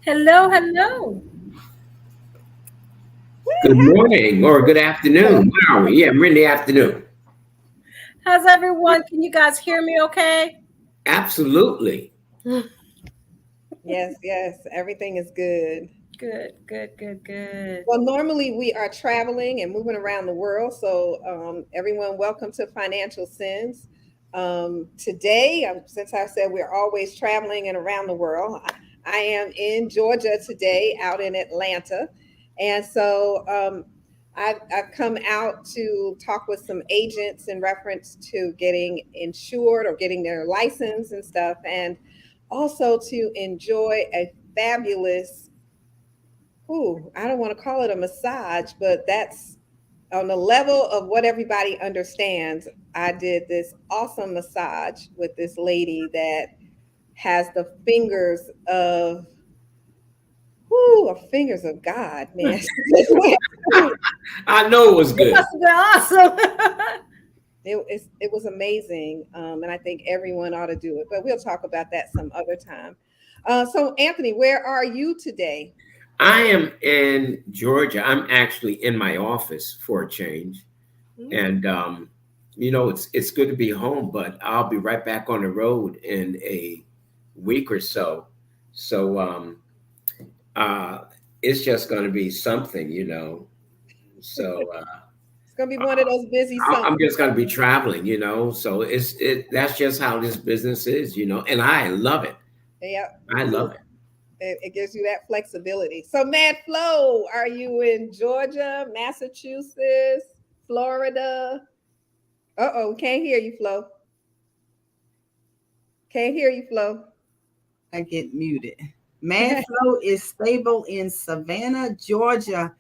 Hello, hello. Good morning or good afternoon. Where are we? Yeah, we're in the afternoon. How's everyone? Can you guys hear me okay? Absolutely. Yes, yes, everything is good. Good, good, good, good. Well, normally we are traveling and moving around the world. So, everyone, welcome to Financial Sins. Today, since I said we're always traveling and around the world, I am in Georgia today, out in Atlanta. And so, I've come out to talk with some agents in reference to getting insured or getting their license and stuff, and also to enjoy a fabulous, I don't want to call it a massage, but that's on the level of what everybody understands. I did this awesome massage with this lady that has the fingers of, fingers of God, man. She just went through. I know it was It good. must have been awesome. It was amazing, and I think everyone ought to do it. But we'll talk about that some other time. So, Anthony, where are you today? I am in Georgia. I'm actually in my office for a change. And it's good to be home, but I'll be right back on the road in a week or so. So uh it's just gonna be something. So It's gonna be one of those busy I'm summers. just gonna be traveling. So that's just how this business is, and I love it. Yeah. I love it. It gives you that flexibility. So, Mad Flo, are you in Georgia, Massachusetts, Florida? Can't hear you, Flo. Can't hear you, Flo. I get muted. Mad flow is stable in Savannah, Georgia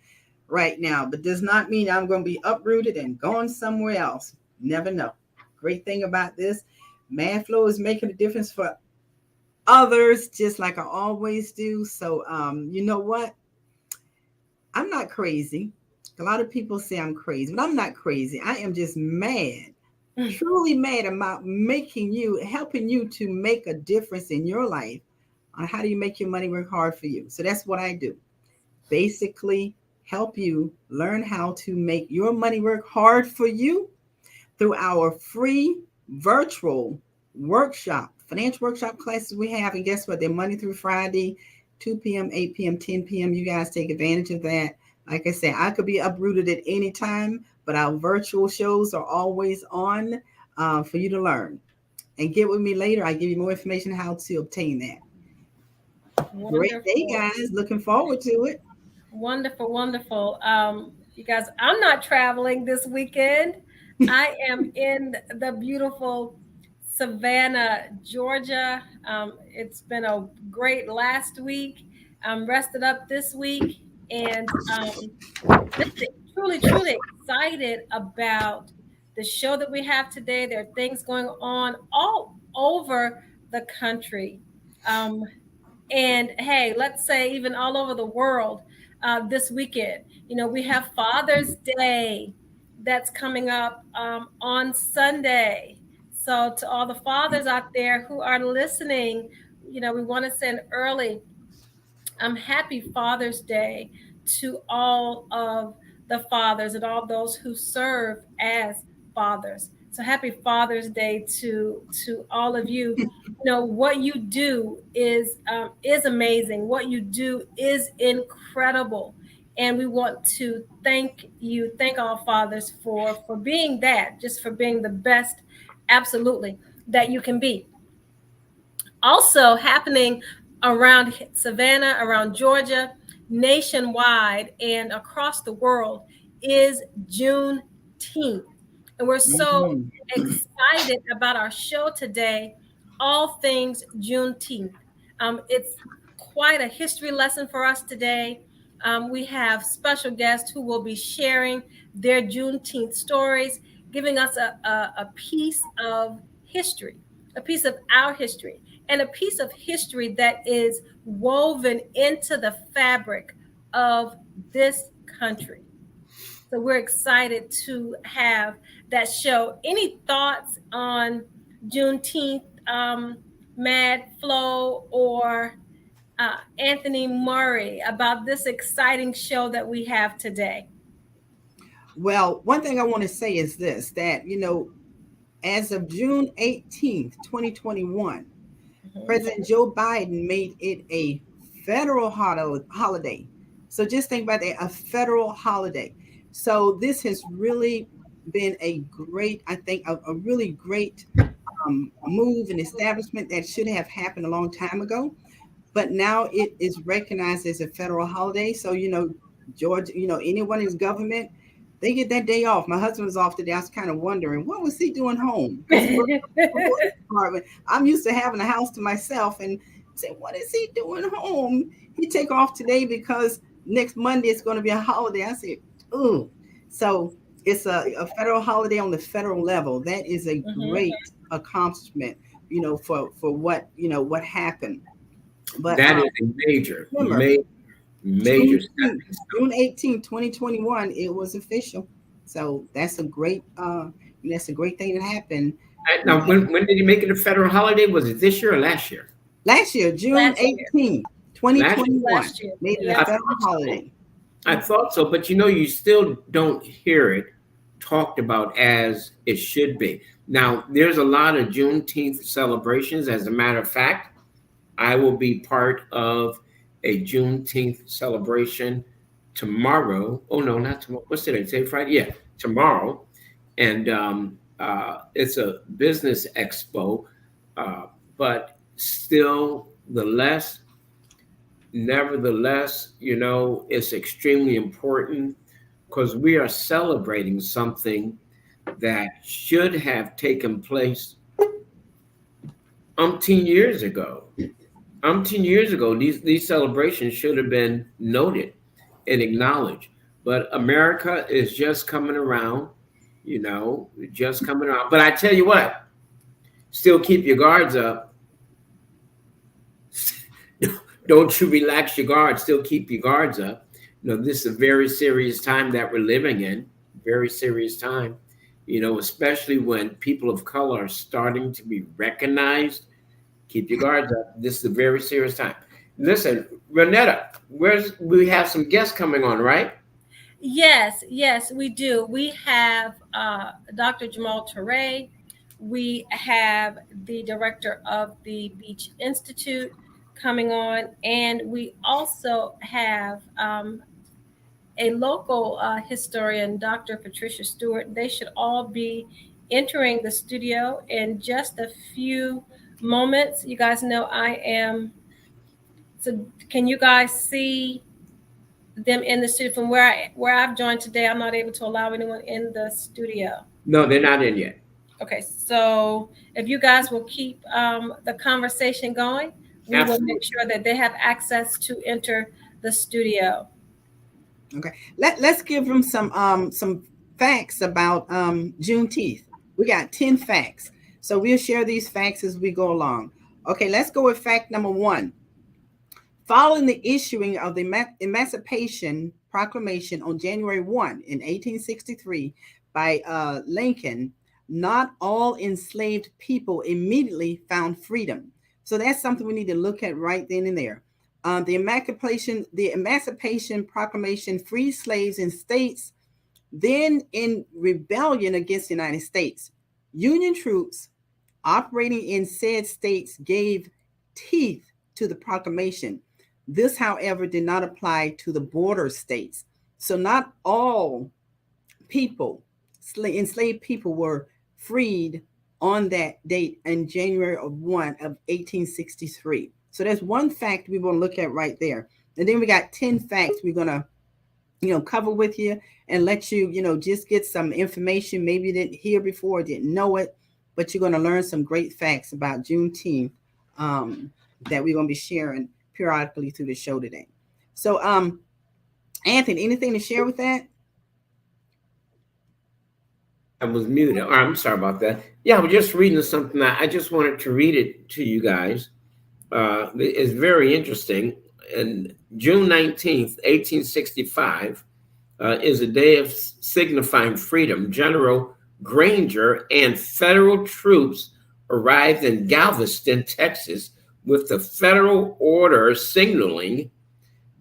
right now, but does not mean I'm going to be uprooted and going somewhere else. Never know. Great thing about this, Mad flow is making a difference for others, just like I always do. So, you know what? I'm not crazy. A lot of people say I'm crazy, but I'm not crazy. I am just mad, truly mad about helping you to make a difference in your life on how do you make your money work hard for you. So that's what I do. Basically, help you learn how to make your money work hard for you through our free virtual workshop, financial workshop classes we have. And guess what? They're Monday through Friday, 2 p.m., 8 p.m., 10 p.m. You guys take advantage of that. Like I said, I could be uprooted at any time, but our virtual shows are always on for you to learn. And get with me later. I give you more information how to obtain that. Great day, Wonderful, guys. Looking forward to it. wonderful, wonderful. You guys, I'm not traveling this weekend. I am in the beautiful Savannah, Georgia. It's been a great last week. I'm rested up this week, and just truly, truly excited about the show that we have today. There are things going on all over the country. Um, and hey, let's say even all over the world this weekend. We have Father's Day that's coming up on Sunday. So, to all the fathers out there who are listening, we want to send early happy Father's Day to all of the fathers and all those who serve as fathers. So happy Father's Day to all of you. What you do is amazing. What you do is incredible, and we want to thank all fathers for being that, just for being the best, absolutely, that you can be. Also happening around Savannah, around Georgia, nationwide, and across the world is Juneteenth. And we're so Mhm. excited about our show today, all things Juneteenth. It's quite a history lesson for us today. We have special guests who will be sharing their Juneteenth stories, giving us a piece of history, a piece of our history, and a piece of history that is woven into the fabric of this country. So we're excited to have that show. Any thoughts on Juneteenth, Mad Flow, or Anthony Murray about this exciting show that we have today? Well, one thing I want to say is this, that, as of June 18th, 2021, President Joe Biden made it a federal holiday. So just think about that, a federal holiday. So this has really been a great, I think, a really great move and establishment that should have happened a long time ago. But now it is recognized as a federal holiday. So, Georgia, anyone in government, they get that day off. My husband was off today. I was kind of wondering, what was he doing home? I'm used to having a house to myself, and say, what is he doing home? He take off today because next Monday it's going to be a holiday. I said, ooh. So it's a federal holiday on the federal level. That is a great accomplishment, for what happened. But that is a major June 18, 2021, it was official. So that's a great thing that happened. Now, when did he make it a federal holiday? Was it this year or last year? Last year, June 18, 2021. Made it a federal holiday. I thought so, but you still don't hear it talked about as it should be. Now, there's a lot of Juneteenth celebrations. As a matter of fact, I will be part of a Juneteenth celebration tomorrow. Oh, no, not tomorrow. What's today? Today, Friday? Yeah, tomorrow. And it's a business expo, but still, nevertheless, it's extremely important because we are celebrating something that should have taken place umpteen years ago. These celebrations should have been noted and acknowledged. But America is just coming around, just coming around. But I tell you what, still keep your guards up. Don't you relax your guard. Still keep your guards up. This is a very serious time that we're living in. Very serious time. Especially when people of color are starting to be recognized. Keep your guards up. This is a very serious time. Listen, Renetta, we have some guests coming on, right? Yes, we do. We have Dr. Jamal Touré. We have the director of the Beach Institute coming on, and we also have a local historian, Dr. Patricia Stewart. They should all be entering the studio in just a few moments. You guys know so can you guys see them in the studio? From where I've joined today, I'm not able to allow anyone in the studio. No, they're not in yet. Okay, so if you guys will keep the conversation going, we will make sure that they have access to enter the studio. Okay, let's give them some facts about Juneteenth. We got 10 facts. So we'll share these facts as we go along. Okay, let's go with fact number 1. Following the issuing of the Emancipation Proclamation on January 1 in 1863 by Lincoln, not all enslaved people immediately found freedom. So that's something we need to look at right then and there. The Emancipation Proclamation freed slaves in states then in rebellion against the United States. Union troops operating in said states gave teeth to the proclamation. This, however, did not apply to the border states. So not all people, enslaved people, were freed on that date in January 1 of 1863. So that's one fact we want to look at right there. And then we got 10 facts we're going to cover with you and let you, just get some information maybe you didn't hear before, didn't know it, but you're going to learn some great facts about Juneteenth that we're going to be sharing periodically through the show today. So, Anthony, anything to share with that? I was muted. Oh, I'm sorry about that. Yeah, I was just reading something. I just wanted to read it to you guys. It's very interesting. And June 19th, 1865, is a day of signifying freedom. General Granger and federal troops arrived in Galveston, Texas, with the federal order signaling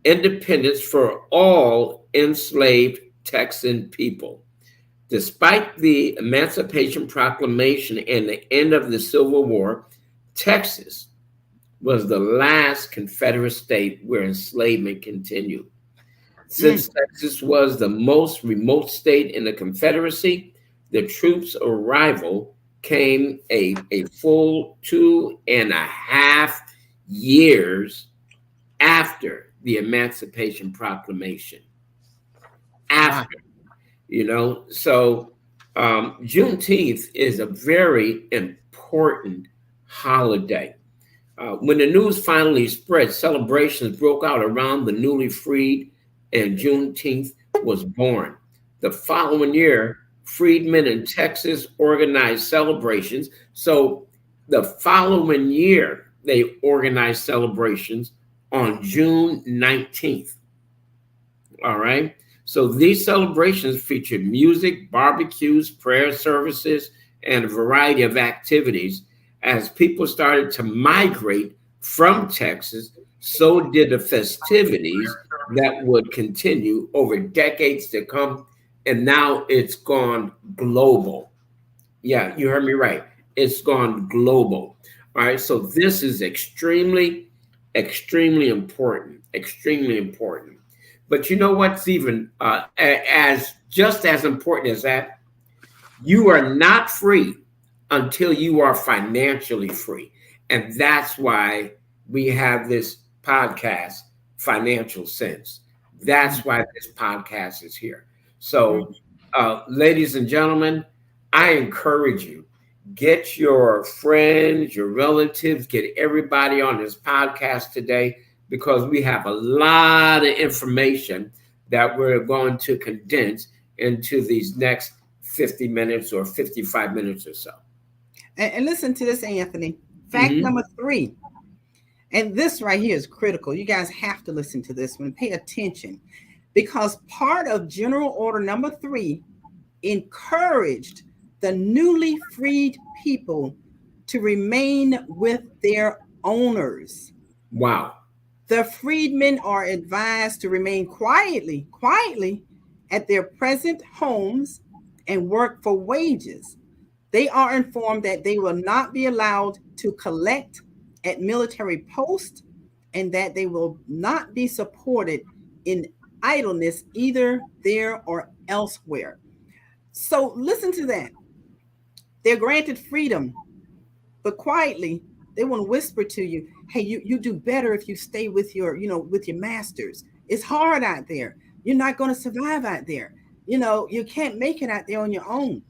independence for all enslaved Texan people. Despite the Emancipation Proclamation and the end of the Civil War, Texas was the last Confederate state where enslavement continued. Since Texas was the most remote state in the Confederacy, the troops' arrival came a full 2.5 years after the Emancipation Proclamation. After, so Juneteenth is a very important holiday. When the news finally spread, celebrations broke out around the newly freed, and Juneteenth was born. The following year, freedmen in Texas organized celebrations. So the following year, they organized celebrations on June 19th. All right. So these celebrations featured music, barbecues, prayer services, and a variety of activities. As people started to migrate from Texas, so did the festivities that would continue over decades to come. And now it's gone global. Yeah, you heard me right. It's gone global. All right. So this is extremely, extremely important. Extremely important. But you know what's even just as important as that? You are not free until you are financially free. And that's why we have this podcast, Financial Sense. That's why this podcast is here. So, ladies and gentlemen, I encourage you, get your friends, your relatives, get everybody on this podcast today, because we have a lot of information that we're going to condense into these next 50 minutes or 55 minutes or so. And listen to this, Anthony. Fact number 3. And this right here is critical. You guys have to listen to this one. Pay attention, because part of General Order number 3 encouraged the newly freed people to remain with their owners. Wow. The freedmen are advised to remain quietly at their present homes and work for wages. They are informed that they will not be allowed to collect at military posts, and that they will not be supported in idleness either there or elsewhere. So listen to that. They're granted freedom, but quietly they want to whisper to you, hey, you do better if you stay with your, with your masters. It's hard out there. You're not going to survive out there. You can't make it out there on your own.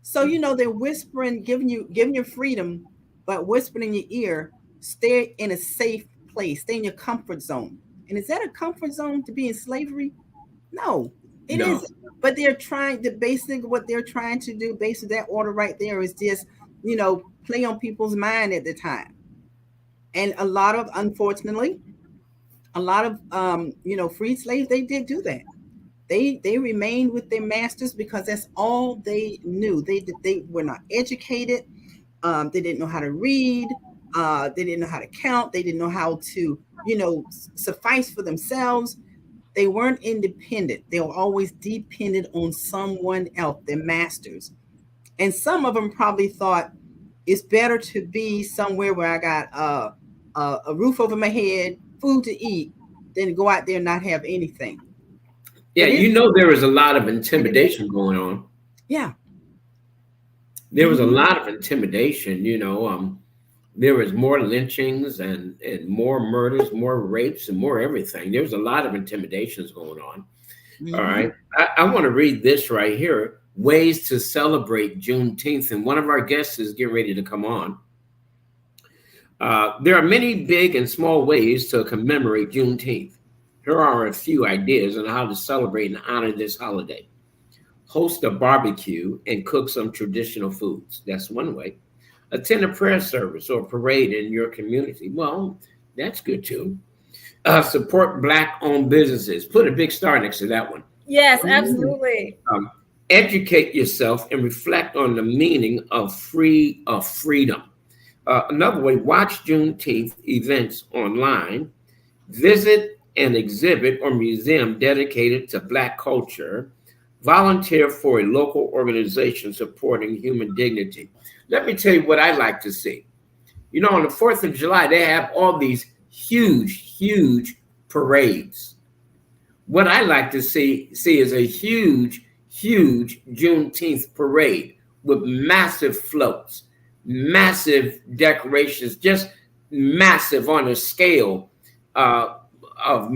So, they're whispering, giving you freedom, but whispering in your ear, stay in a safe place, stay in your comfort zone. And is that a comfort zone to be in slavery? No, it isn't. But they're trying to, basically what they're trying to do based on that order right there is just, play on people's mind at the time. And unfortunately, a lot of freed slaves, they did do that. They remained with their masters because that's all they knew. They were not educated. They didn't know how to read. They didn't know how to count. They didn't know how to, suffice for themselves. They weren't independent. They were always dependent on someone else, their masters. And some of them probably thought it's better to be somewhere where I got a roof over my head, food to eat, than to go out there and not have anything. Yeah, there was a lot of intimidation going on. Yeah. There was a lot of intimidation, there was more lynchings and more murders, more rapes, and more everything. There was a lot of intimidations going on. All right. I want to read this right here, ways to celebrate Juneteenth. And one of our guests is getting ready to come on. There are many big and small ways to commemorate Juneteenth. Here are a few ideas on how to celebrate and honor this holiday. Host a barbecue and cook some traditional foods. That's one way. Attend a prayer service or parade in your community. Well, that's good too. Support Black-owned businesses. Put a big star next to that one. Yes, absolutely. Educate yourself and reflect on the meaning of freedom. Another way, watch Juneteenth events online, visit an exhibit or museum dedicated to Black culture, volunteer for a local organization supporting human dignity. Let me tell you what I like to see. You know, on the 4th of July, they have all these huge parades. What I like to see is a huge Juneteenth parade with massive floats, massive decorations, just massive on a scale uh, of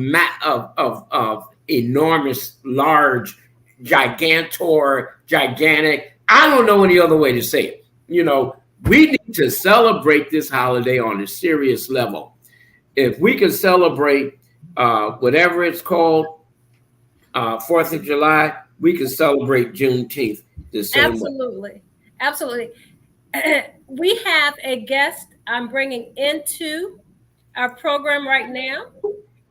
enormous, large, gigantic. I don't know any other way to say it. You know, we need to celebrate this holiday on a serious level. If we can celebrate whatever it's called, 4th of July, we can celebrate Juneteenth the same way. Absolutely. We have a guest I'm bringing into our program right now,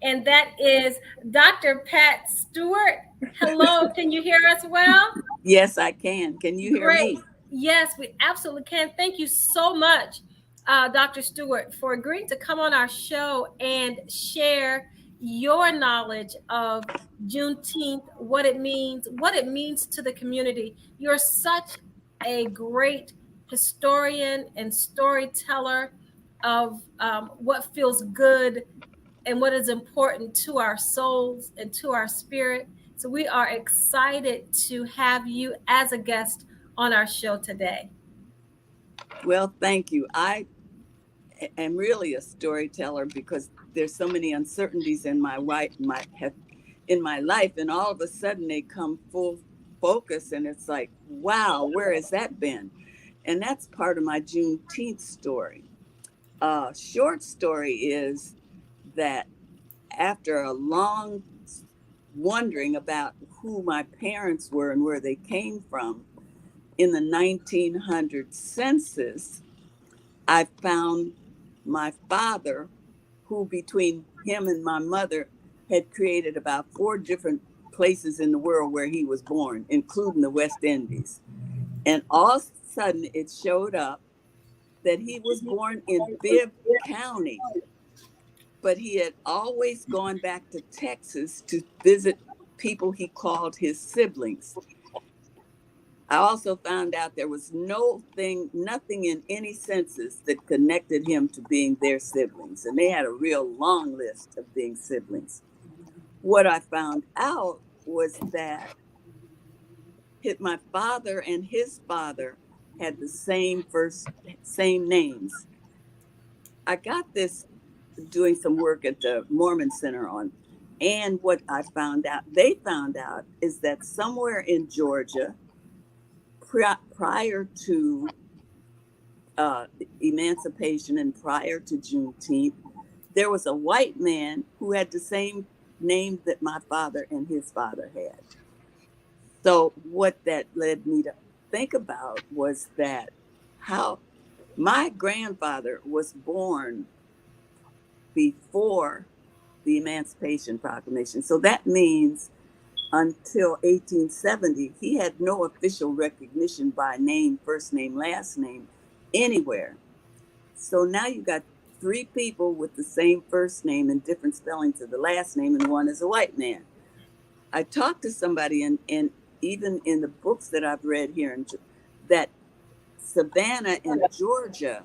and that is Dr. Pat Stewart. Hello, can you hear us well? Yes, I can. Can you hear Great. me? Yes, we absolutely can. Thank you so much, Dr. Stewart, for agreeing to come on our show and share your knowledge of Juneteenth, what it means to the community. You're such a great historian and storyteller of what feels good and what is important to our souls and to our spirit. So we are excited to have you as a guest on our show today. Well, thank you. I am really a storyteller because there's so many uncertainties in my life, and all of a sudden they come full focus, and it's like, wow, where has that been? And that's part of my Juneteenth story. Short story is that after a long wondering about who my parents were and where they came from, in the 1900 census, I found my father, who between him and my mother had created about 4 different places in the world where he was born, including the West Indies. And all of a sudden it showed up that he was born in Bibb County, but he had always gone back to Texas to visit people he called his siblings. I also found out there was nothing in any census that connected him to being their siblings. And they had a real long list of being siblings. What I found out was that my father and his father had the same names. I got this doing some work at the Mormon Center and what they found out is that somewhere in Georgia, prior to emancipation and prior to Juneteenth, there was a white man who had the same name that my father and his father had. So what that led me to think about was that how my grandfather was born before the Emancipation Proclamation. So that means until 1870, he had no official recognition by name, first name, last name, anywhere. So now you got 3 people with the same first name and different spellings of the last name, and one is a white man. I talked to somebody, and even in the books that I've read here, that Savannah and Georgia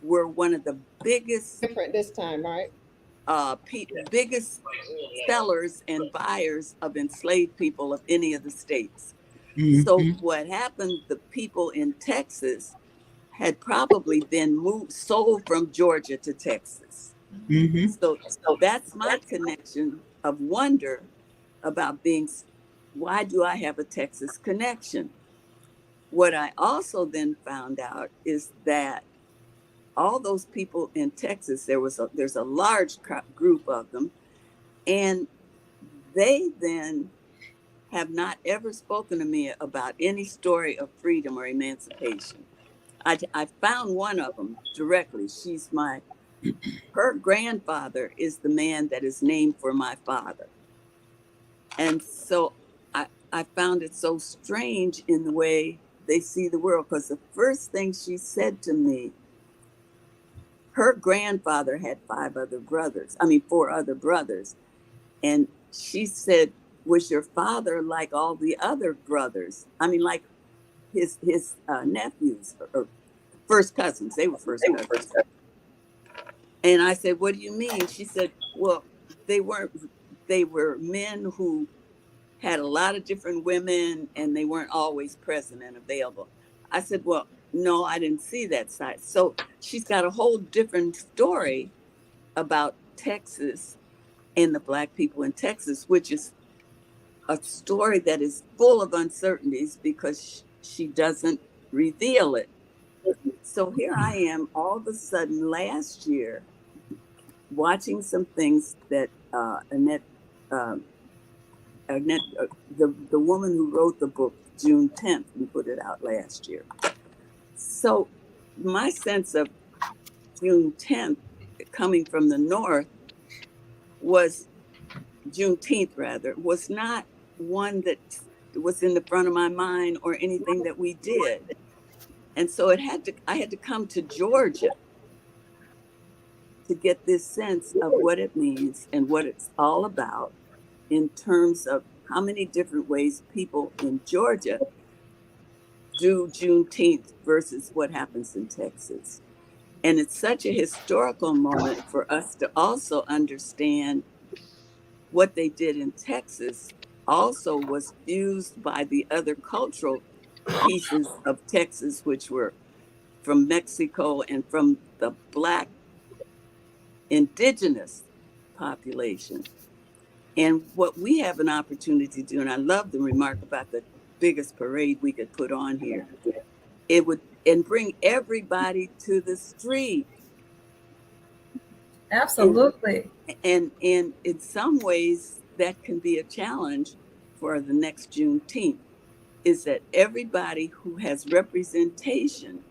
were one of the biggest, Different this time, right? biggest sellers and buyers of enslaved people of any of the states. Mm-hmm. So what happened, the people in Texas had probably been sold from Georgia to Texas. Mm-hmm. So that's my connection of wonder about why do I have a Texas connection? What I also then found out is that all those people in Texas, there's a large group of them, and they then have not ever spoken to me about any story of freedom or emancipation. I found one of them directly. Her grandfather is the man that is named for my father. And so I found it so strange in the way they see the world, because the first thing she said to me her grandfather had 4 other brothers. And she said, was your father like all the other brothers? I mean, like his nephews or first cousins. They were first cousins. And I said, what do you mean? She said, well, they weren't, they were men who had a lot of different women and they weren't always present and available. I said, well, no, I didn't see that side. So she's got a whole different story about Texas and the Black people in Texas, which is a story that is full of uncertainties because she doesn't reveal it. So here I am all of a sudden last year watching some things that Annette, the woman who wrote the book, Juneteenth, we put it out last year. So my sense of Juneteenth coming from the North was, Juneteenth rather, was not one that was in the front of my mind or anything that we did. And so I had to come to Georgia to get this sense of what it means and what it's all about in terms of how many different ways people in Georgia do Juneteenth versus what happens in Texas. And it's such a historical moment for us to also understand what they did in Texas also was fused by the other cultural pieces of Texas, which were from Mexico and from the Black indigenous population. And what we have an opportunity to do, and I love the remark about the biggest parade we could put on here, it would, and bring everybody to the street. Absolutely. And in some ways, that can be a challenge for the next Juneteenth, is that everybody who has representation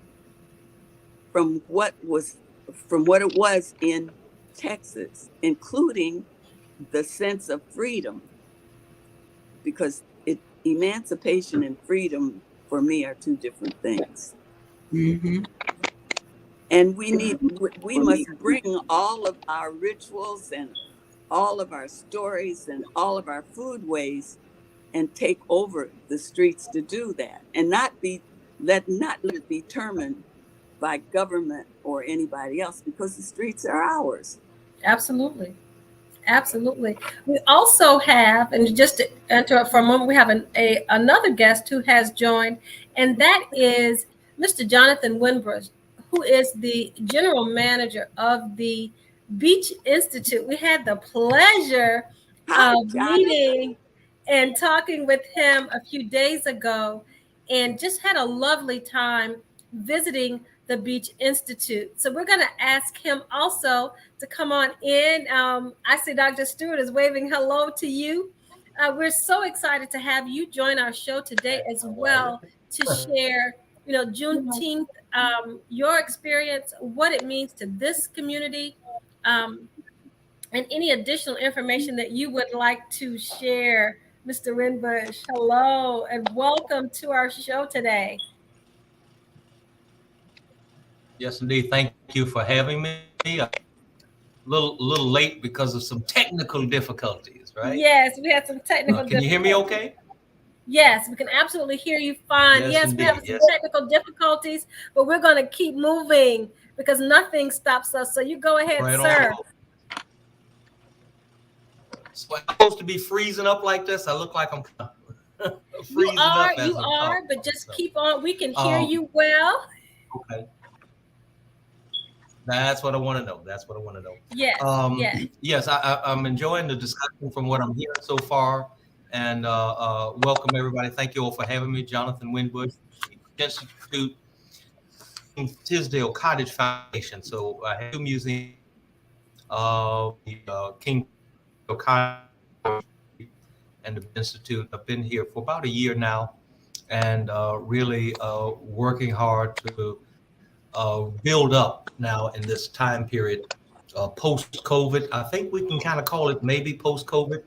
from what it was in Texas, including the sense of freedom, because emancipation and freedom for me are two different things. Mm-hmm. And we must bring all of our rituals and all of our stories and all of our food ways and take over the streets to do that, and not let it be determined by government or anybody else, because the streets are ours. Absolutely. Absolutely. We also have, and just to interrupt for a moment, we have another guest who has joined, and that is Mr. Jonathan Winbush, who is the general manager of the Beach Institute. We had the pleasure Hi, of Jonathan. meeting and talking with him a few days ago, and just had a lovely time visiting the Beach Institute. So we're going to ask him also to come on in. I see Dr. Stewart is waving hello to you. We're so excited to have you join our show today as well to share, Juneteenth, your experience, what it means to this community, and any additional information that you would like to share. Mr. Winbush, hello and welcome to our show today. Yes, indeed. Thank you for having me. A little late because of some technical difficulties, right? Yes, we had some technical Can you hear me okay? Yes, we can absolutely hear you fine. Yes, we have some technical difficulties, but we're going to keep moving because nothing stops us. So you go ahead, Right sir. on. So I'm supposed to be freezing up like this? I look like I'm freezing up as you I'm are, talking, but just so. keep on. We can hear you well. Okay. That's what I want to know. Yes. Yes, I'm enjoying the discussion from what I'm hearing so far. And welcome, everybody. Thank you all for having me. Jonathan Winbush, Institute, Tisdale Cottage Foundation. So I have two museums, King Cottage and the Institute. I've been here for about a year now, and really working hard to build up now in this time period, post-COVID. I think we can kind of call it maybe post-COVID,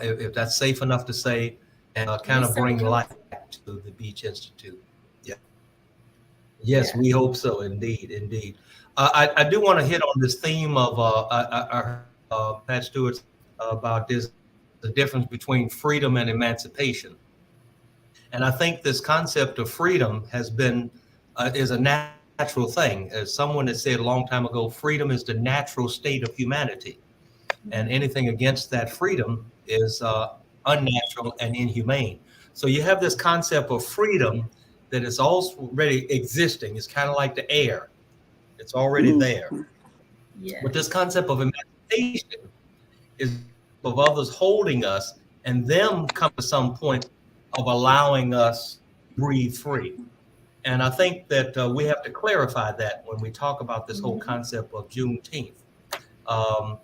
if that's safe enough to say, and kind of bring life back to the Beach Institute. Yeah. Yes, we hope so. Indeed. I do want to hit on this theme of I heard Pat Stewart about this, the difference between freedom and emancipation. And I think this concept of freedom has been is a natural thing. As someone has said a long time ago, freedom is the natural state of humanity, and anything against that freedom is unnatural and inhumane. So you have this concept of freedom that is already existing. It's kind of like the air; it's already there. Yes. But this concept of emancipation is of others holding us and them come to some point of allowing us to breathe free. And I think that we have to clarify that when we talk about this whole concept of Juneteenth. Um,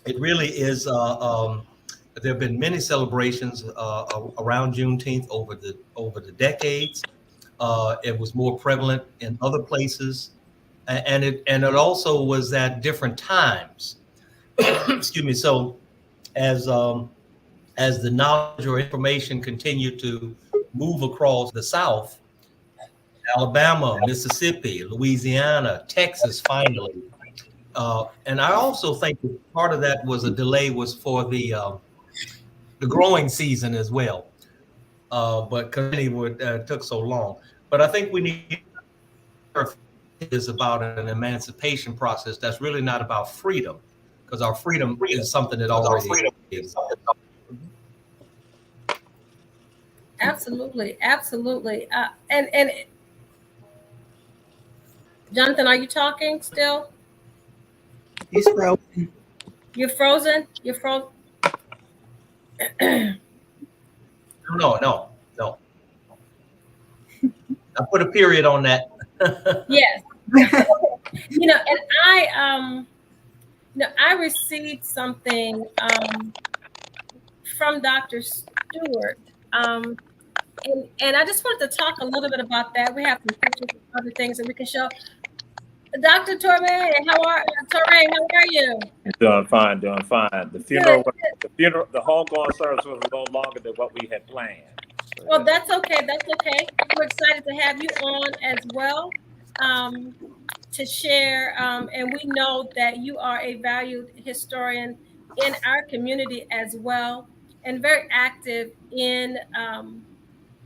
it really is. There have been many celebrations around Juneteenth over the decades. It was more prevalent in other places, and it also was at different times. Excuse me. So as the knowledge or information continued to move across the South, Alabama, Mississippi, Louisiana, Texas, finally. And I also think that part of that was a delay was for the growing season as well. But because took so long. But I think we need to is about an emancipation process that's really not about freedom, because our freedom is something that already is. Absolutely, absolutely. And Jonathan, are you talking still? He's frozen. You're frozen. You're frozen. No. I put a period on that. Yes. And I received something from Dr. Stewart. And I just wanted to talk a little bit about that. We have some pictures and other things that we can show. Dr. Torre, how are you? Doing fine. The funeral, the homegoing service was a little longer than what we had planned. Well, that's okay. We're excited to have you on as well to share. And we know that you are a valued historian in our community as well, and very active in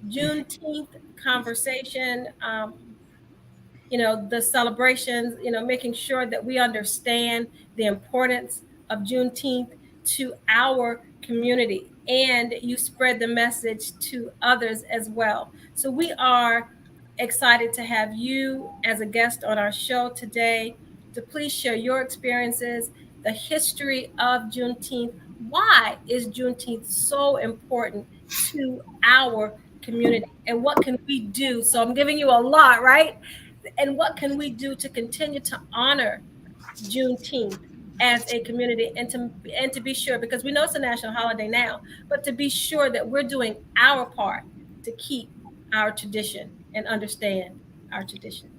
Juneteenth conversation. The celebrations, making sure that we understand the importance of Juneteenth to our community, and you spread the message to others as well. So we are excited to have you as a guest on our show today to please share your experiences, the history of Juneteenth. Why is Juneteenth so important to our community, and what can we do? So I'm giving you a lot, right? And what can we do to continue to honor Juneteenth as a community, and to be sure, because we know it's a national holiday now, but to be sure that we're doing our part to keep our tradition and understand our tradition.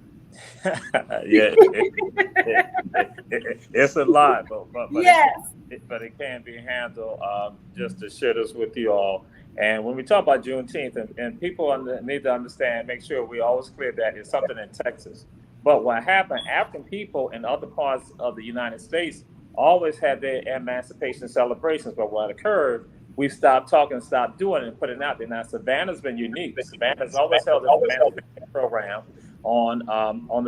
Yeah, it's a lot, but yes, but it can be handled. Just to share this with you all. And when we talk about Juneteenth, and people need to understand, make sure we always clear that it's something in Texas. But what happened, African people in other parts of the United States always had their emancipation celebrations. But what occurred, we stopped talking, stopped doing it, and putting it out there. Now, Savannah's been unique. Savannah's always held an emancipation program on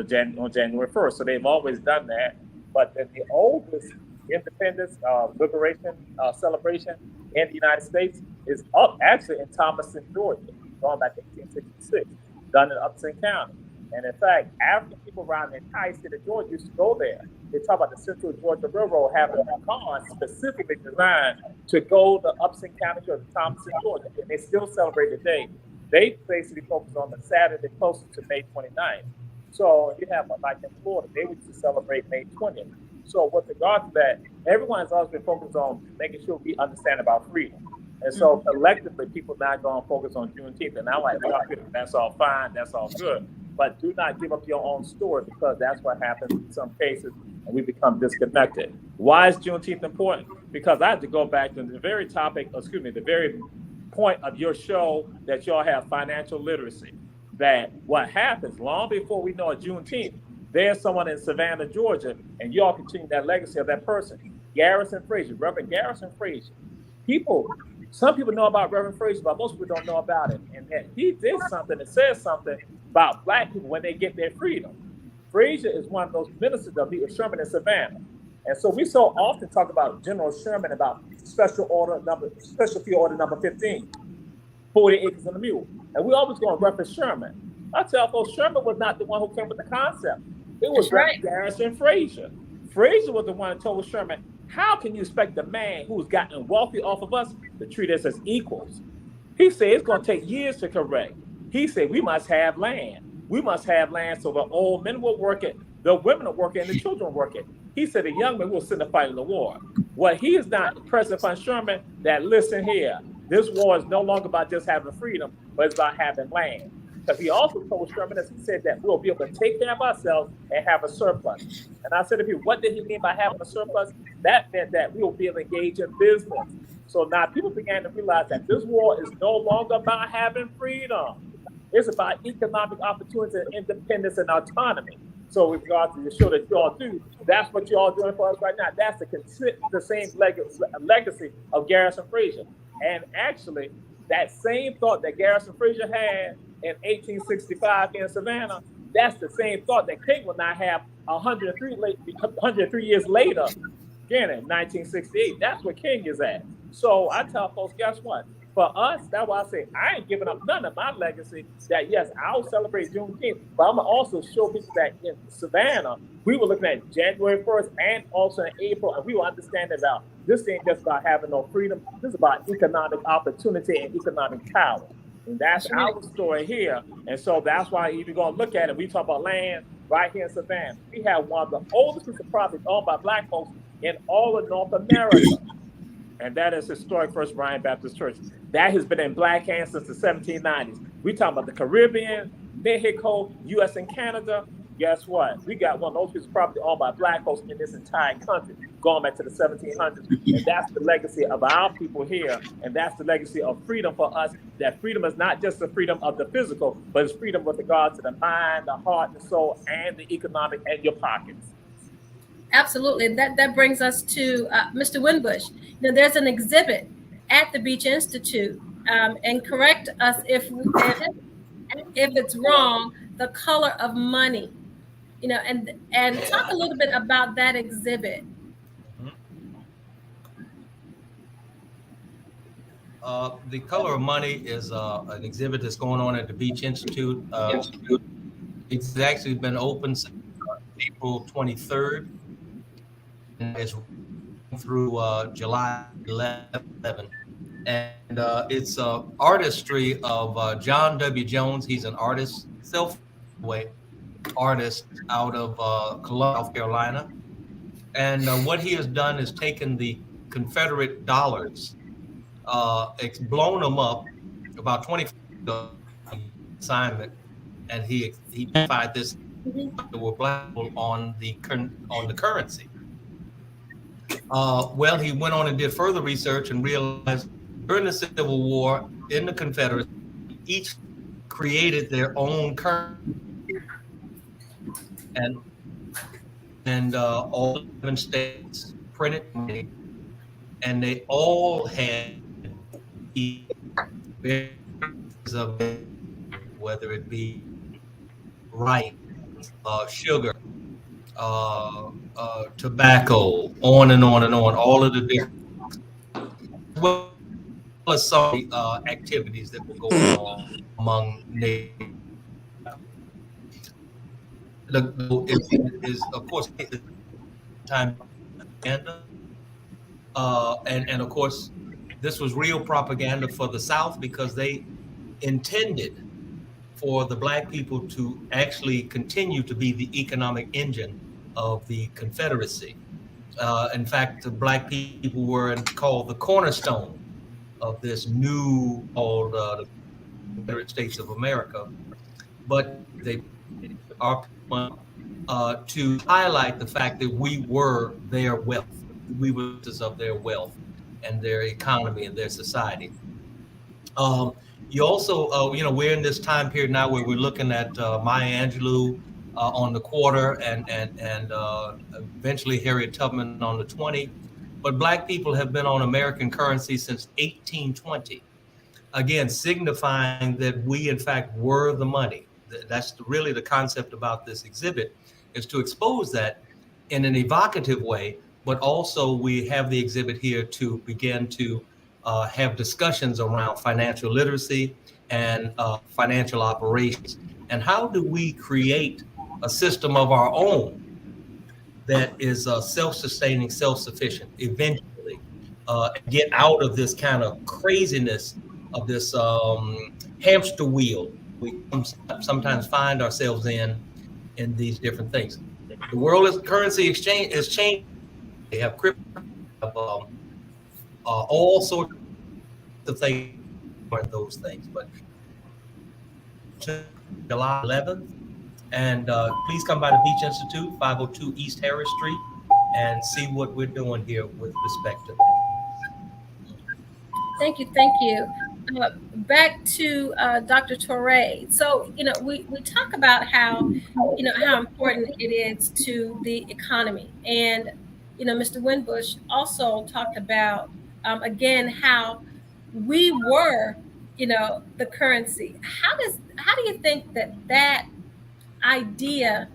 January 1st. So they've always done that. But the oldest independence liberation celebration in the United States is up actually in Thomaston, Georgia, going back to 1866, done in Upton County. And in fact, African people around the entire state of Georgia used to go there. They talk about the Central Georgia Railroad having a car specifically designed to go to Upton County or Thomaston, Georgia, and they still celebrate the day. They basically focus on the Saturday closest to May 29th. So you have, like in Florida, they used to celebrate May 20th. So with regard to that, everyone has always been focused on making sure we understand about freedom. And so collectively, people not going to focus on Juneteenth. And I'm like, that's all fine, that's all good. But do not give up your own story, because that's what happens in some cases, and we become disconnected. Why is Juneteenth important? Because I have to go back to the very the very point of your show that y'all have financial literacy. That what happens long before we know a Juneteenth, there's someone in Savannah, Georgia, and y'all continue that legacy of that person. Garrison Frazier, Reverend Garrison Frazier. People, some people know about Reverend Frazier, but most people don't know about him. And that he did something and said something about black people when they get their freedom. Frazier is one of those ministers of Sherman in Savannah. And so we so often talk about General Sherman, about special field order number 15, 40 acres and a mule. And we always go and reference Sherman. I tell folks, Sherman was not the one who came with the concept. It was right. Garrison Frazier. Frazier was the one who told Sherman, how can you expect the man who's gotten wealthy off of us to treat us as equals? He said it's going to take years to correct. He said we must have land. We must have land so the old men will work it, the women will work it, and the children will work it. He said the young men will send to fight in the war. What he is not pressing upon Sherman, that listen here, this war is no longer about just having freedom, but it's about having land. Because he also told Sherman, as he said, that we'll be able to take care of ourselves and have a surplus. And I said to people, what did he mean by having a surplus? That meant that we will be able to engage in business. So now people began to realize that this war is no longer about having freedom. It's about economic opportunity, independence, and autonomy. So with regard to the show that you all do, that's what you all doing for us right now. That's the same legacy of Garrison Frazier. And actually, that same thought that Garrison Frazier had in 1865 in Savannah, that's the same thought that King will not have 103 years later, again in 1968. That's where King is at. So I tell folks, guess what? For us, that's why I say I ain't giving up none of my legacy. That yes, I'll celebrate Juneteenth, but I'm gonna also show people that in Savannah, we were looking at January 1st and also in April, and we will understand that this ain't just about having no freedom. This is about economic opportunity and economic power. And that's our story here. And so that's why if you're gonna look at it, we talk about land right here in Savannah. We have one of the oldest pieces of property owned by black folks in all of North America. And that is historic First Bryan Baptist Church. That has been in black hands since the 1790s. We talking about the Caribbean, Mexico, U.S. and Canada. Guess what? We got one of those pieces of property owned by black folks in this entire country, going back to the 1700s. And that's the legacy of our people here. And that's the legacy of freedom for us. That freedom is not just the freedom of the physical, but it's freedom with regard to the mind, the heart, the soul, and the economic and your pockets. Absolutely. That brings us to Mr. Winbush. You know, there's an exhibit at the Beach Institute, and correct us if it's wrong, the color of money. You know, and talk a little bit about that exhibit. The Color of Money is an exhibit that's going on at the Beach Institute. It's actually been open since April 23rd. And it's through July 11. And it's artistry of John W. Jones. He's an artist, self-made artist out of Columbia, South Carolina. And what he has done is taken the Confederate dollars, it's blown them up about 20 assignment, and he identified this were black on the currency. Well, he went on and did further research and realized during the Civil War in the Confederacy, each created their own currency, and all 11 states printed money, and they all had of whether it be rice, sugar, tobacco, on and on and on, all of the different, as well as some activities that were going on among neighbors. Is of course time propaganda, and of course this was real propaganda for the South, because they intended for the black people to actually continue to be the economic engine of the Confederacy. In fact, the black people were called the cornerstone of this new called the Confederate States of America. But they are to highlight the fact that we were their wealth. We were of their wealth and their economy and their society. You also, we're in this time period now where we're looking at Maya Angelou on the quarter, and eventually Harriet Tubman on the 20. But Black people have been on American currency since 1820. Again, signifying that we in fact were the money. That's really the concept about this exhibit, is to expose that in an evocative way, but also we have the exhibit here to begin to have discussions around financial literacy and financial operations. And how do we create a system of our own that is self-sustaining, self-sufficient, eventually get out of this kind of craziness of this hamster wheel we sometimes find ourselves in these different things. The world is currency exchange is changing. They have crypto, all sorts of things, those things. But July 11th, and please come by the Beach Institute, 502 East Harris Street, and see what we're doing here with respect to that. Thank you, thank you. Back to Dr. Torre. So, we talk about how, how important it is to the economy. And, Mr. Winbush also talked about, again, how we were, the currency. How do you think that idea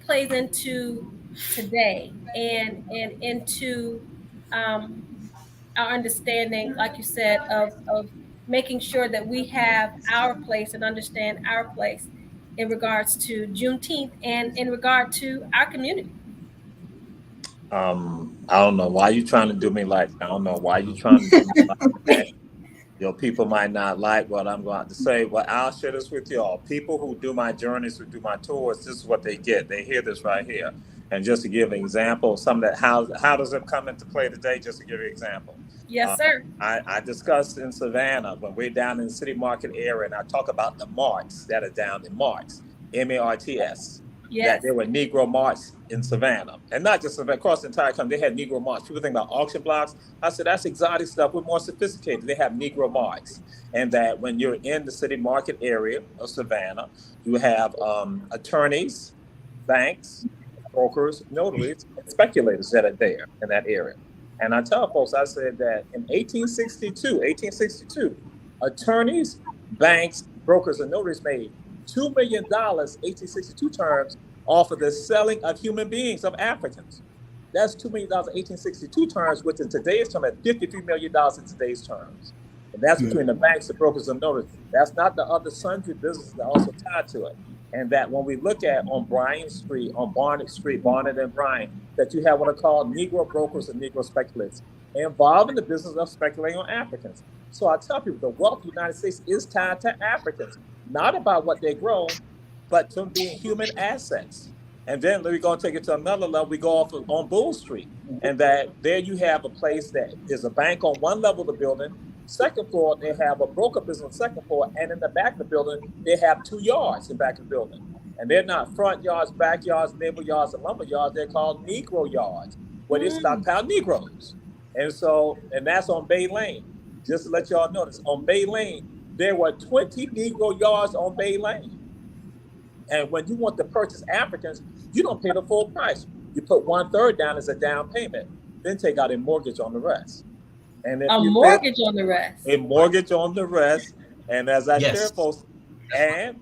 plays into today and into our understanding, like you said, of making sure that we have our place and understand our place in regards to Juneteenth and in regard to our community? I don't know why you trying to do me like. I don't know why you trying to do me like that. Your people might not like what I'm going to say, but I'll share this with y'all. People who do my journeys, who do my tours, this is what they get. They hear this right here. And just to give an example, some of that, how does it come into play today? Just to give you an example. Yes, sir. I discussed in Savannah when we're down in the city market area, and I talk about the marts that are down in marts, MARTS. Yes. That there were Negro marts in Savannah, and not just Savannah, across the entire country. They had Negro marts. People think about auction blocks. I said that's exotic stuff. We're more sophisticated. They have Negro marts, and that when you're in the city market area of Savannah, you have attorneys, banks, brokers, notaries, and speculators that are there in that area. And I tell folks, I said that in 1862, attorneys, banks, brokers, and notaries made $2 million, 1862 terms, off of the selling of human beings, of Africans. That's $2 million, 1862 terms, which in today's term at $53 million in today's terms. And that's between the banks, the brokers, and notaries. That's not the other sundry businesses that also tied to it. And that when we look at on Bryan Street, on Barnett Street, Barnett and Bryan, that you have what are called Negro brokers and Negro speculators involved in the business of speculating on Africans. So I tell people the wealth of the United States is tied to Africans, not about what they grow, but to being human assets. And then we're going to take it to another level. We go off on Bull Street, and that there you have a place that is a bank on one level of the building. Second floor, they have a broker business on the second floor, and in the back of the building, they have 2 yards in the back of the building. And they're not front yards, back yards, neighbor yards, and lumber yards. They're called Negro yards, where they stockpile Negroes. And so, and that's on Bay Lane. Just to let y'all know this, on Bay Lane, there were 20 Negro yards on Bay Lane. And when you want to purchase Africans, you don't pay the full price. You put 1/3 down as a down payment, then take out a mortgage on the rest. And if a mortgage on the rest. A mortgage on the rest. And as I share, folks, and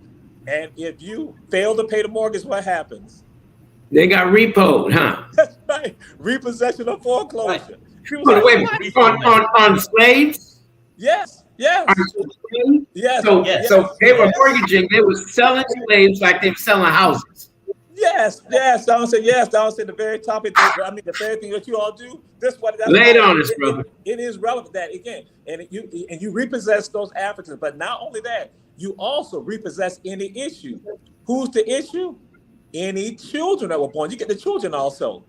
if you fail to pay the mortgage, what happens? They got repoed, huh? That's right. Repossession or foreclosure. Right. Wait, on slaves? Yes. Yes. Yes. So they were mortgaging, they were selling slaves like they were selling houses. Yes. Donald said yes. Donald said the very topic. I mean, the very thing that you all do. This what that's lay it on us, brother. It is relevant that again, and you repossess those Africans, but not only that, you also repossess any issue. Who's the issue? Any children that were born. You get the children also.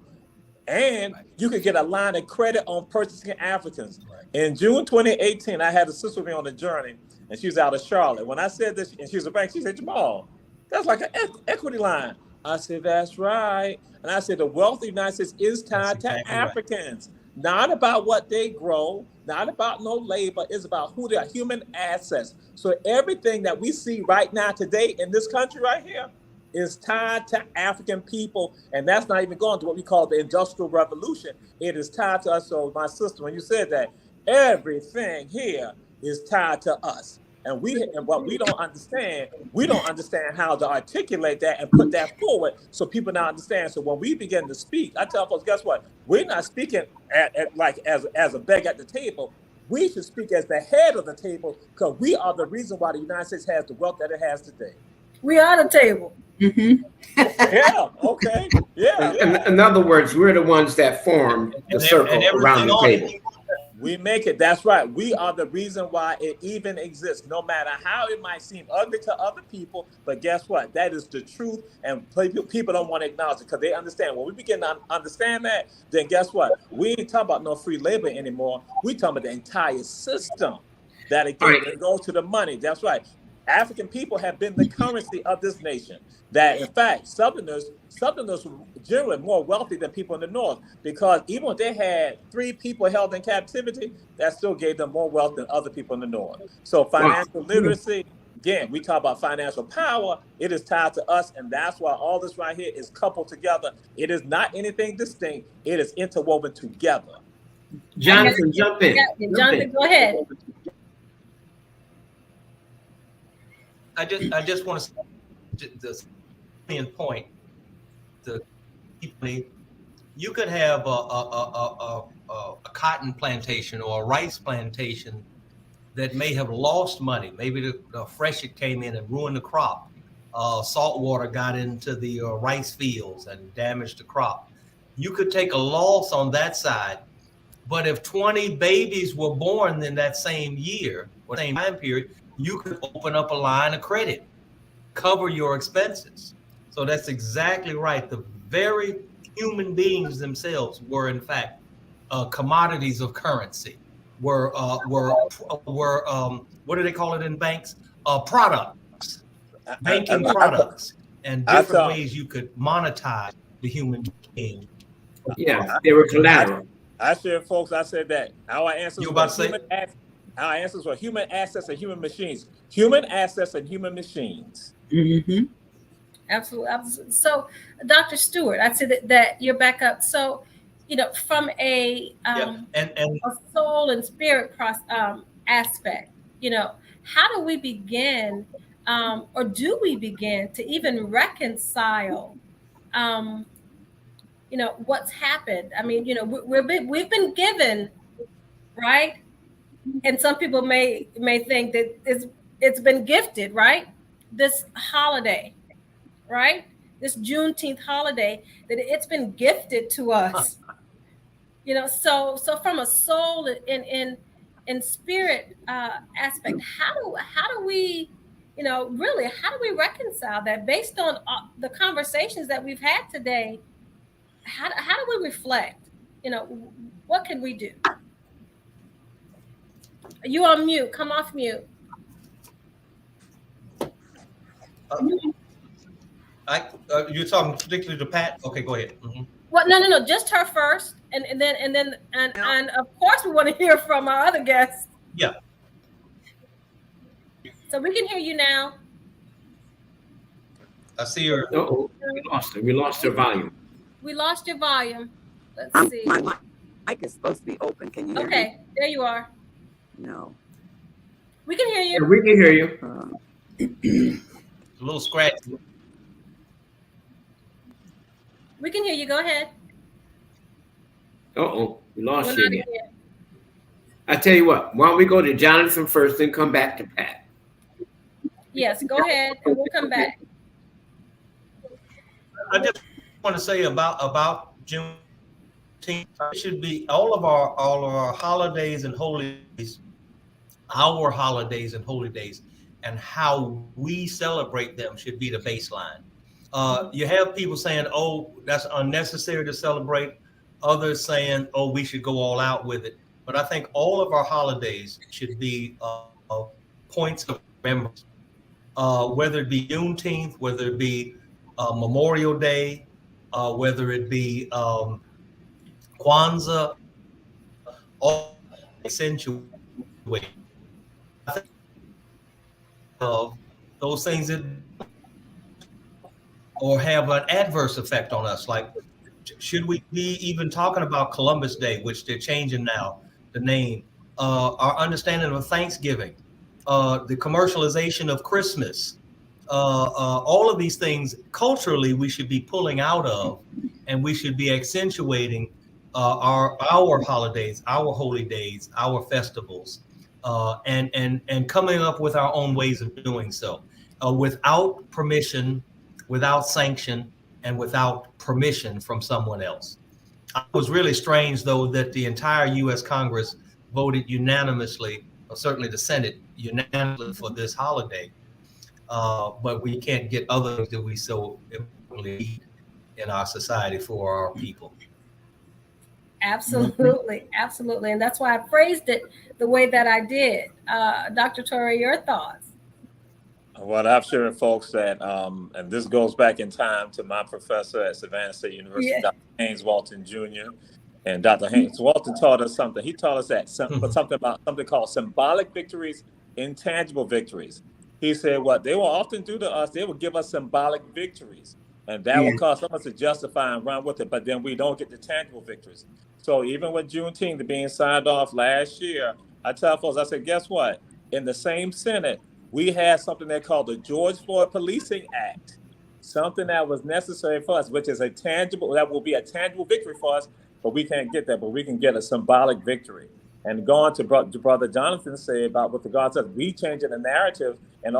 And you could get a line of credit on purchasing Africans. In June 2018, I had a sister with me on the journey, and she was out of Charlotte. When I said this, and she was a bank, she said, Jamal, that's like an equity line. I said, that's right. And I said, the wealth of the United States is tied to Africans, not about what they grow, not about no labor. It's about who they are, human assets. So everything that we see right now today in this country right here is tied to African people, and that's not even going to what we call the Industrial Revolution. It is tied to us. So, my sister, when you said that, everything here is tied to us. And what we don't understand how to articulate that and put that forward so people now understand. So when we begin to speak, I tell folks, guess what? We're not speaking at like as a beg at the table. We should speak as the head of the table because we are the reason why the United States has the wealth that it has today. We are the table. Mm-hmm. Yeah. Okay. Yeah. In other words, we're the ones that formed the circle around the table. We make it. That's right. We are the reason why it even exists, no matter how it might seem ugly to other people. But guess what? That is the truth. And people don't want to acknowledge it because they understand. When we begin to understand that, then guess what? We ain't talking about no free labor anymore. We talking about the entire system that it goes to the money. That's right. African people have been the currency of this nation. That, in fact, Southerners were generally more wealthy than people in the North because even if they had 3 people held in captivity, that still gave them more wealth than other people in the North. So financial literacy, again, we talk about financial power. It is tied to us, and that's why all this right here is coupled together. It is not anything distinct. It is interwoven together. Jonathan, jump in. Jonathan, go ahead. I just want to say the main point. You could have a cotton plantation or a rice plantation that may have lost money. Maybe the freshet came in and ruined the crop. Salt water got into the rice fields and damaged the crop. You could take a loss on that side. But if 20 babies were born in that same year or same time period, you could open up a line of credit, cover your expenses. So that's exactly right. The very human beings themselves were, in fact, commodities of currency. Were what do they call it in banks? Products, banking products, and different ways you could monetize the human being. Yeah, they were collateral. I said, folks, I said that our answers You about to say? Our answers were human assets and human machines. Human assets and human machines. Mm-hmm. Absolutely, absolutely. So, Dr. Stewart, I said that you're back up. So, from a soul and spirit aspect, how do we begin, or do we begin to even reconcile, what's happened? I mean, we've been given, right? And some people may think that it's been gifted, right? This holiday, right? This Juneteenth holiday, that it's been gifted to us. So from a soul and spirit aspect, how do we, really, how do we reconcile that based on the conversations that we've had today? How do we reflect? What can we do? You on mute. Come off mute. You're talking particularly to Pat? Okay, go ahead. Mm-hmm. Well, no, just her first, and of course we want to hear from our other guests. Yeah. So we can hear you now. I see her. Uh-oh, we lost her. We lost her volume. We lost your volume. Let's see. My mic is supposed to be open. Can you hear me? Okay, there you are. No. We can hear you. Yeah, we can hear you. A little scratchy. We can hear you. Go ahead. Uh-oh, we lost you again. I tell you what, why don't we go to Jonathan first, then come back to Pat? Yes, go ahead, and we'll come back. I just want to say about Juneteenth. It should be all of our holidays and holy days, our holidays and holy days, and how we celebrate them should be the baseline. You have people saying, "Oh, that's unnecessary to celebrate." Others saying, "Oh, we should go all out with it." But I think all of our holidays should be points of remembrance, whether it be Juneteenth, whether it be Memorial Day, whether it be Kwanzaa, all accentuate of those things that or have an adverse effect on us. Like, should we be even talking about Columbus Day, which they're changing now, the name, our understanding of Thanksgiving, the commercialization of Christmas, all of these things culturally we should be pulling out of, and we should be accentuating our holidays, our holy days, our festivals, and coming up with our own ways of doing so, without permission, without sanction, and without permission from someone else. It was really strange, though, that the entire U.S. Congress voted unanimously, or certainly the Senate unanimously, for this holiday. But we can't get other things that we so importantly need in our society for our people. Absolutely, absolutely. And that's why I phrased it the way that I did. Dr. Torrey, your thoughts? Well, I'm sure, folks, that, and this goes back in time to my professor at Savannah State University, Yeah. Dr. Haynes Walton Jr. And Dr. Haynes Walton taught us something. He taught us that something about something called symbolic victories, intangible victories. He said what they will often do to us, they will give us symbolic victories. And that will cause some of us to justify and run with it, but then we don't get the tangible victories. So even with Juneteenth being signed off last year, I tell folks, I said, guess what? In the same Senate, we had something they called the George Floyd Policing Act, something that was necessary for us, which is that will be a tangible victory for us, but we can't get that, but we can get a symbolic victory. And going to Brother Jonathan say about with regards to we changing the narrative and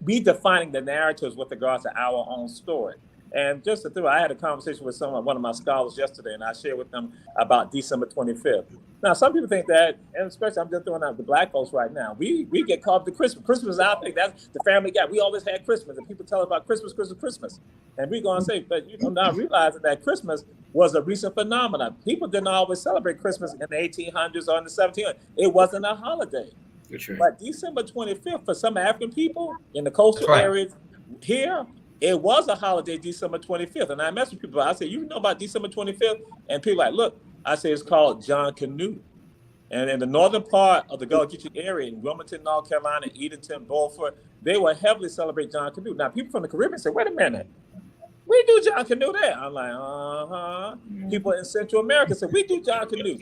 we defining the narratives with regards to our own story. And just to through, I had a conversation with one of my scholars yesterday, and I shared with them about December 25th. Now, some people think that, and especially I'm just throwing out the Black folks right now, we get caught up to Christmas. Christmas is our thing. That's the family guy. We always had Christmas, and people tell us about Christmas. And we're going to say, but not realizing that Christmas was a recent phenomenon. People didn't always celebrate Christmas in the 1800s or in the 1700s. It wasn't a holiday. Right. But December 25th, for some African people in the coastal areas here, it was a holiday, December 25th. And I mess with people. I say, you know about December 25th? And people are like, look, I say it's called John Canoe. And in the northern part of the Gullah Geechee area, in Wilmington, North Carolina, Edenton, Beaufort, they will heavily celebrate John Canoe. Now, people from the Caribbean say, wait a minute, we do John Canoe there. I'm like, People in Central America say, we do John Canoe.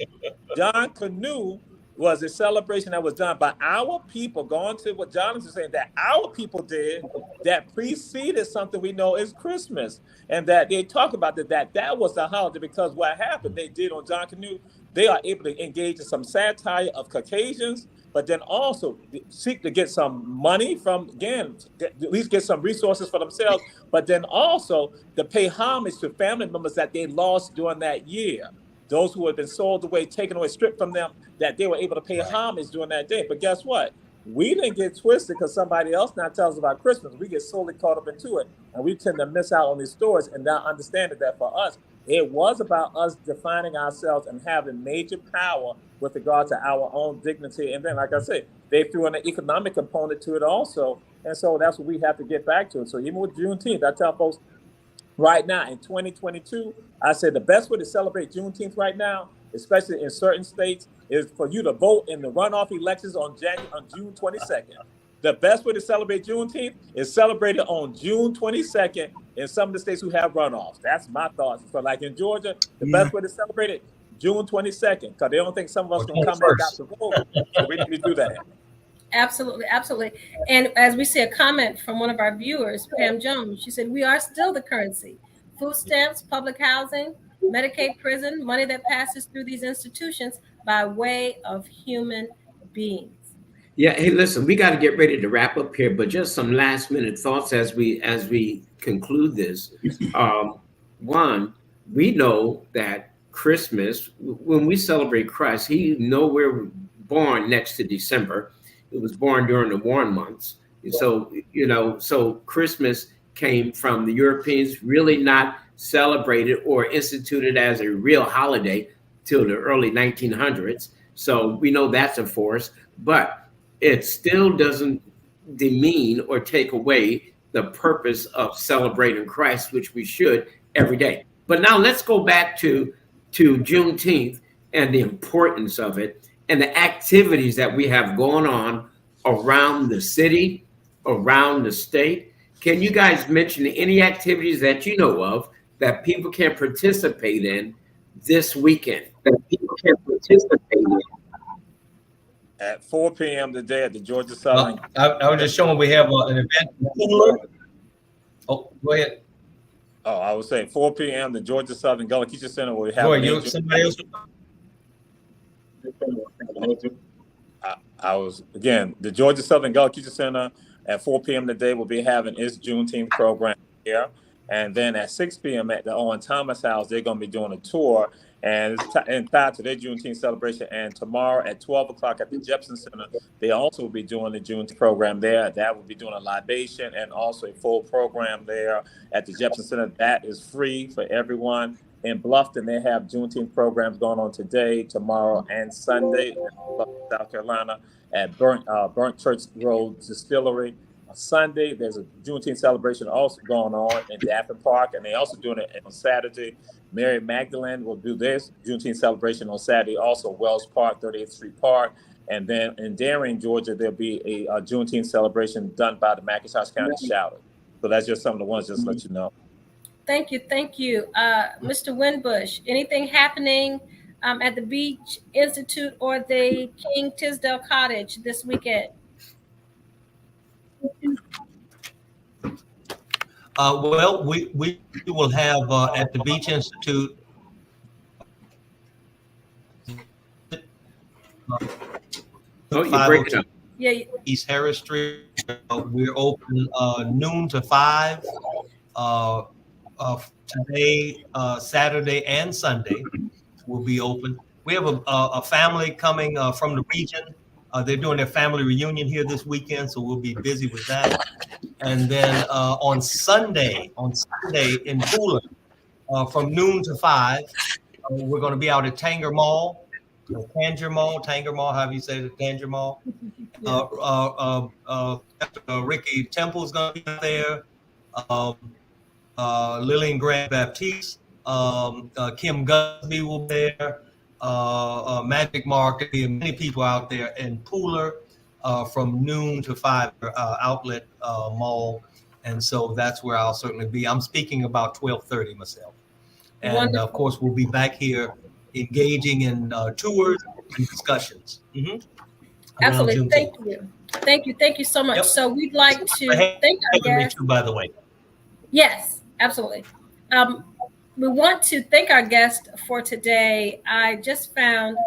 John Canoe was a celebration that was done by our people, going to what Jonathan was saying, that our people did that preceded something we know is Christmas. And that they talk about that was the holiday, because what happened, they did on John Canoe, they are able to engage in some satire of Caucasians, but then also seek to get some money from, again, at least get some resources for themselves, but then also to pay homage to family members that they lost during that year. Those who had been sold away, taken away, stripped from them, that they were able to pay homage during that day. But guess what? We didn't get twisted because somebody else now tells us about Christmas. We get solely caught up into it, and we tend to miss out on these stories and not understanding that for us, it was about us defining ourselves and having major power with regard to our own dignity. And then, like I said, they threw in an economic component to it also. And so that's what we have to get back to. So even with Juneteenth, I tell folks, right now in 2022, I say the best way to celebrate Juneteenth right now, especially in certain states, is for you to vote in the runoff elections on June 22nd. The best way to celebrate Juneteenth is celebrate it on June 22nd in some of the states who have runoffs. That's my thoughts. So like in Georgia, the best way to celebrate it, June 22nd, because they don't think some of us going to come back out to vote. So we need to do that. Absolutely, absolutely. And as we see a comment from one of our viewers, Pam Jones, she said, we are still the currency. Food stamps, public housing, Medicaid, prison, money that passes through these institutions by way of human beings. Yeah. Hey, listen, we got to get ready to wrap up here, but just some last minute thoughts as we conclude this. One, we know that Christmas, when we celebrate Christ, we're born next to December. It was born during the warm months. So, so Christmas came from the Europeans really not celebrated or instituted as a real holiday till the early 1900s. So we know that's a force, but it still doesn't demean or take away the purpose of celebrating Christ, which we should every day. But now let's go back to Juneteenth and the importance of it and the activities that we have going on around the city, around the state. can you guys mention any activities that you know of that people can participate in this weekend? That people can participate in. At 4 p.m. today at the Georgia Southern. I was just showing we have an event in Pooler. Oh, go ahead. Oh, I was saying 4 p.m. the Georgia Southern Gullah Teacher Center will have. Go ahead. Somebody else. I was again the Georgia Southern Gullah Teacher Center at 4 p.m. today will be having its Juneteenth program here, and then at 6 p.m. at the Owen Thomas House they're going to be doing a tour and it's tied to their Juneteenth celebration. And tomorrow at 12 o'clock at the Jepson Center they also will be doing the Juneteenth program there. That will be doing a libation and also a full program there at the Jepson Center. That is free for everyone. In Bluffton, they have Juneteenth programs going on today, tomorrow, and Sunday in Bluffton, South Carolina at Burnt Church Road Distillery. On Sunday, there's a Juneteenth celebration also going on in Daffin Park, and they also doing it on Saturday. Mary Magdalene will do this Juneteenth celebration on Saturday, also Wells Park, 38th Street Park. And then in Darien, Georgia, there'll be a Juneteenth celebration done by the McIntosh County Shout. So that's just some of the ones, just to let you know. Thank you. Mr. Winbush, anything happening at the Beach Institute or the King Tisdale Cottage this weekend? Well, we will have at the Beach Institute East Harris Street. We're open noon to 5. Today, Saturday and Sunday will be open. We have a family coming from the region. They're doing their family reunion here this weekend, so we'll be busy with that. And then on Sunday in Pooler, from noon to 5, we're going to be out at Tanger Mall, however you say it, Tanger Mall. Ricky Temple's going to be out there. Lillian Grant Baptiste, Kim Gusby will be there, Magic Mark, many people out there in Pooler from noon to 5 outlet mall. And so that's where I'll certainly be. I'm speaking about 12:30 myself. And of course, we'll be back here engaging in tours and discussions. Absolutely. Thank you so much. Yep. So we'd like to thank our guests. By the way. Yes, absolutely. We want to thank our guest for today. I just found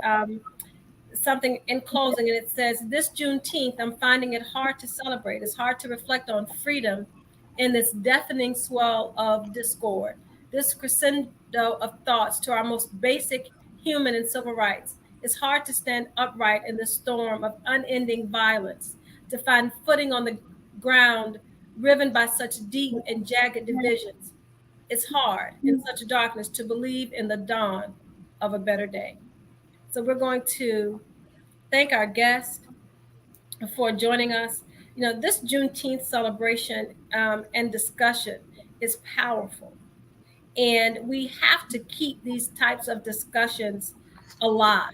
something in closing, and it says, this Juneteenth, I'm finding it hard to celebrate. It's hard to reflect on freedom in this deafening swell of discord, this crescendo of thoughts to our most basic human and civil rights. It's hard to stand upright in the storm of unending violence, to find footing on the ground riven by such deep and jagged divisions. It's hard in such a darkness to believe in the dawn of a better day. So we're going to thank our guest for joining us. You know, this Juneteenth celebration and discussion is powerful. And we have to keep these types of discussions alive.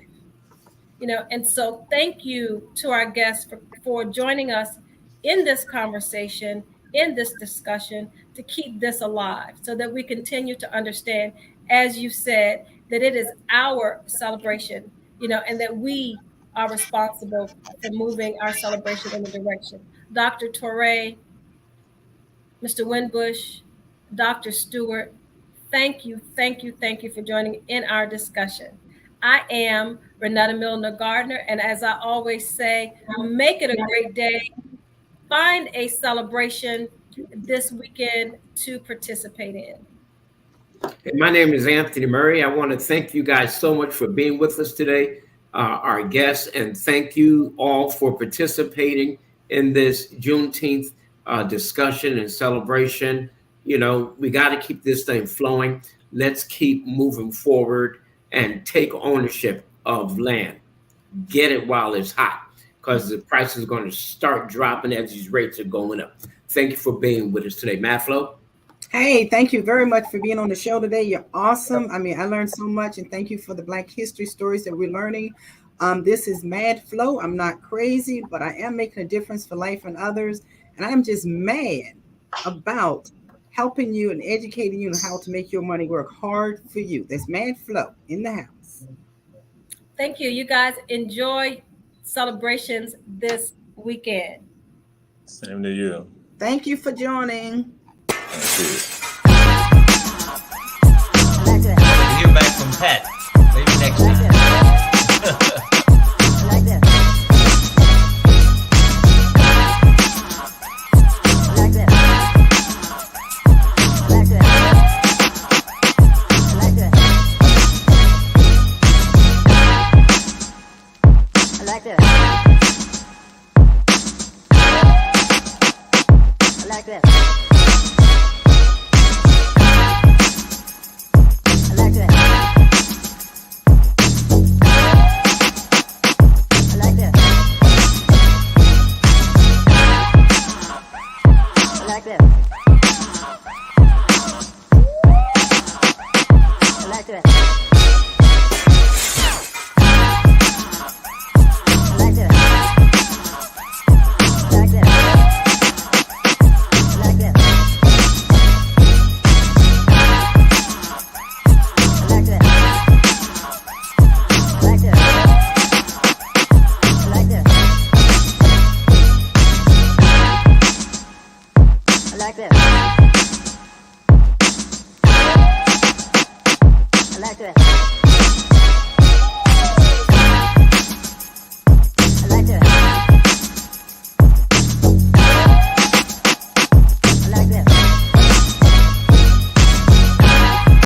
You know, and so thank you to our guests for joining us in this conversation, in this discussion, to keep this alive so that we continue to understand, as you said, that it is our celebration, you know, and that we are responsible for moving our celebration in the direction. Dr. Torre, Mr. Winbush, Dr. Stewart, thank you for joining in our discussion. I am Renata Milner Gardner, and as I always say, make it a great day. Find a celebration this weekend to participate in. My name is Anthony Murray. I want to thank you guys so much for being with us today, our guests, and thank you all for participating in this Juneteenth discussion and celebration. You know, we got to keep this thing flowing. Let's keep moving forward and take ownership of land. Get it while it's hot, because the price is going to start dropping as these rates are going up. Thank you for being with us today. Matt Flo? Hey, thank you very much for being on the show today. You're awesome. I mean, I learned so much, and thank you for the Black history stories that we're learning. This is Mad Flo. I'm not crazy, but I am making a difference for life and others. And I'm just mad about helping you and educating you on how to make your money work hard for you. That's Mad Flo in the house. Thank you. You guys enjoy celebrations this weekend. Same to you. Thank you for joining. Hear back from Pat. Maybe next time. Like this.